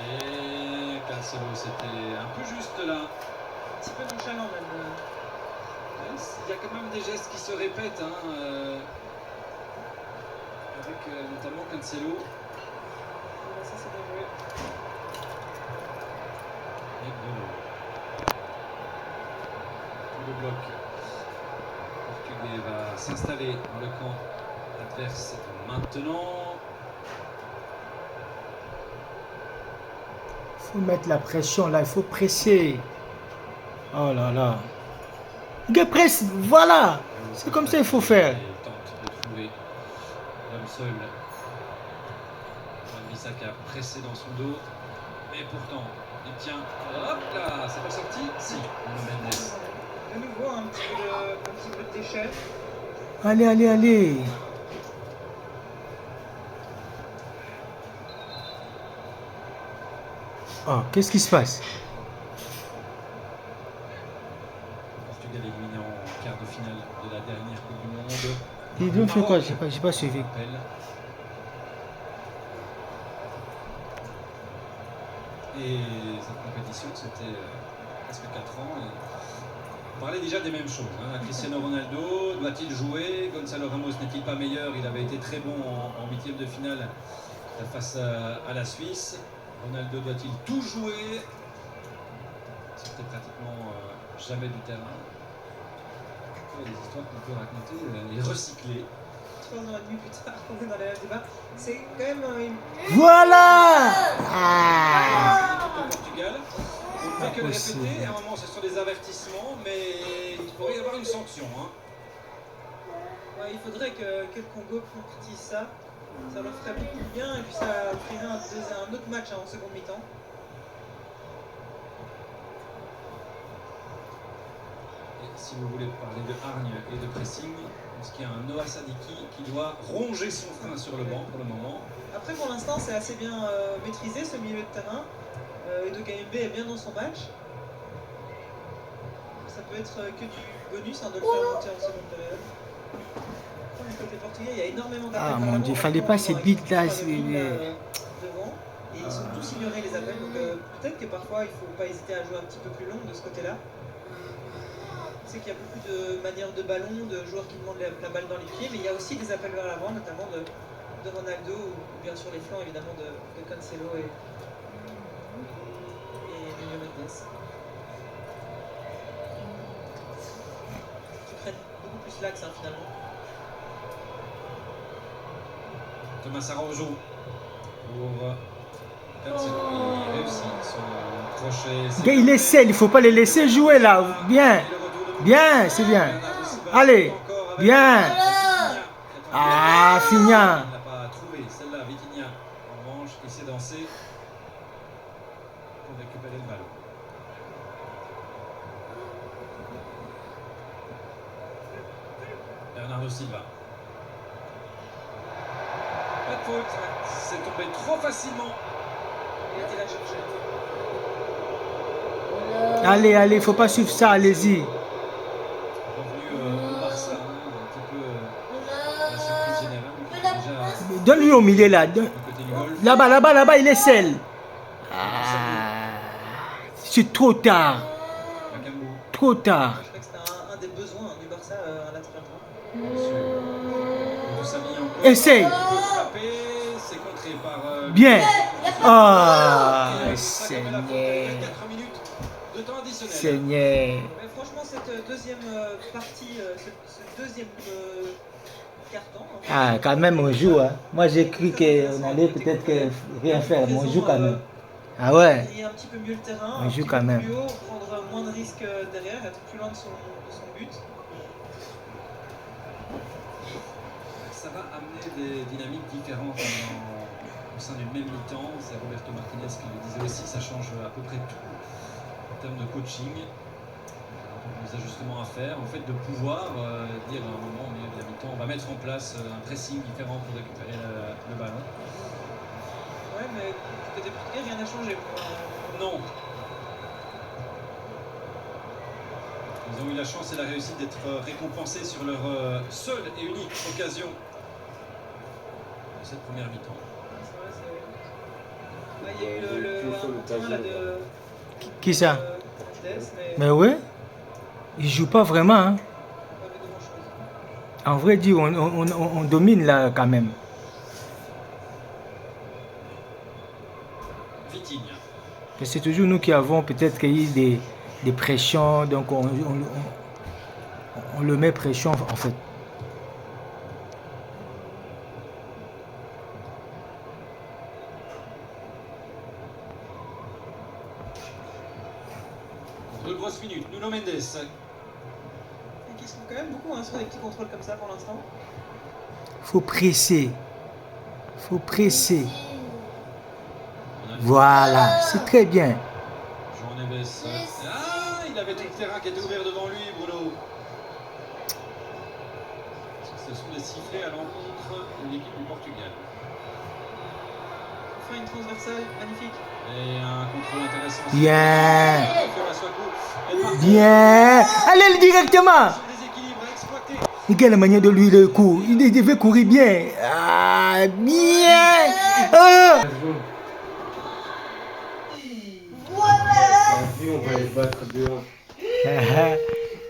Et Cancelo, c'était un peu juste là. Un petit peu nonchalant même. Il y a quand même des gestes qui se répètent, hein, avec notamment Cancelo. Ça c'est bien joué. Et Bruno. Tout le bloc portugais va s'installer dans le camp adverse maintenant. Il faut mettre la pression là, il faut presser. Oh là là. Il presse, voilà. C'est comme ça qu'il faut faire. Il tente de trouver l'homme seul. Wan-Bissaka pressé dans son dos. Mais pourtant, il tient. Hop là, c'est pas sorti? Si, Nuno Mendes. De nouveau, un petit peu de déchet. Allez, allez, allez. Oh, qu'est-ce qui se passe? Portugal éliminé en quart de finale de la dernière Coupe du Monde. Ils ont fait quoi? J'ai pas suivi. Et cette compétition, c'était presque 4 ans. Et on parlait déjà des mêmes choses. Hein. Cristiano Ronaldo, doit-il jouer? Gonzalo Ramos n'est-il pas meilleur? Il avait été très bon en huitième de finale face à la Suisse. Ronaldo doit-il tout jouer? C'était pratiquement jamais du terrain. Des histoires qu'on peut raconter et recycler. 3 ans et demi plus tard, on est dans les débats. C'est quand même Voilà. Le Portugal. On ne fait que le répéter. À un moment, ce sont des avertissements, mais il pourrait y avoir une sanction. Hein. Ouais, il faudrait que le Congo concrétise ça. Ça leur ferait beaucoup de bien et puis ça ferait un autre match en seconde mi-temps. Et si vous voulez parler de hargne et de pressing, parce qu'il y a un Noah Sadiki qui doit ronger son frein sur le banc pour le moment. Après, pour l'instant, c'est assez bien maîtrisé ce milieu de terrain. Edo Kayembe est bien dans son match. Ça peut être que du bonus hein, de le faire monter en seconde période. Du côté portugais, il y a énormément d'appels. Ah mon Dieu, il fallait pas ces bits là. Devant. Et ils sont tous ignorés les appels. Donc peut-être que parfois, il ne faut pas hésiter à jouer un petit peu plus long de ce côté-là. Je sais qu'il y a beaucoup de manières de ballon, de joueurs qui demandent la balle dans les pieds, mais il y a aussi des appels vers l'avant, notamment de Ronaldo, ou bien sur les flancs évidemment de Cancelo et Nuno Mendes. Qui prennent beaucoup plus l'axe hein, finalement. Thomas Araujo pour Cancelo. Il réussit son crochet. Il essaie, il ne faut pas les laisser jouer là. Bien. Bien, c'est bien. Allez, bien. Ah, Fignan. Il n'a pas trouvé celle-là. Vitinha, en revanche, il s'est dansé pour récupérer le ballon. Bernardo Silva. Pas de faute. C'est tombé trop facilement. Il a été la chercher. Allez, allez, il ne faut pas suivre ça, allez-y. Donne-lui au milieu là. Là-bas, là-bas, là-bas, il est seul. Ah, c'est trop tard. Trop tard. Je crois que c'était un des besoins du Barça à latéral droit. Essaye. Bien. Ah, Seigneur. Seigneur. Mais franchement, cette deuxième partie, ce deuxième carton. Ah, quand même, on joue. Hein. Moi, j'ai cru qu'on allait peut-être rien faire, mais on joue quand même. Ah ouais. Il y a un petit peu mieux le terrain, on joue quand même. plus haut, prendre moins de risques derrière, être plus loin de son but. Ça va amener des dynamiques différentes au sein d'une même mi-temps. C'est Roberto Martinez qui le disait aussi, ça change à peu près tout en termes de coaching. Des ajustements à faire, en fait de pouvoir dire à un moment au milieu de la mi-temps, on va mettre en place un pressing différent pour récupérer le ballon. Ouais, mais du côté portugais, rien n'a changé. Non. Ils ont eu la chance et la réussite d'être récompensés sur leur seule et unique occasion de cette première mi-temps. Il Il y a eu un point là de. Qui ça? Hernandez, Mais ouais, il joue pas vraiment. Hein. pas vu grand-chose. En vrai dire, on domine là quand même. Vitinha. Mais c'est toujours nous qui avons peut-être qu'il y a des pressions, donc on le met pression en fait. Deux grosses minutes. Nuno Mendes. Et qui se font quand même beaucoup hein, sur des petits contrôles comme ça pour l'instant. Faut presser. Faut presser. Voilà, c'est très bien. João Neves. Ah, il avait tout le terrain qui était ouvert devant lui, Bruno. Ce sont des sifflets à l'encontre de l'équipe du Portugal. Enfin une transversale magnifique. Et un contrôle intéressant. Bien. Elle part Bien. Allez directement. sur des équilibres à exploiter. Regarde la manière de lui le coup. Il devait courir bien. Ah, bien. Ah. On va les battre dehors. Ah, ah.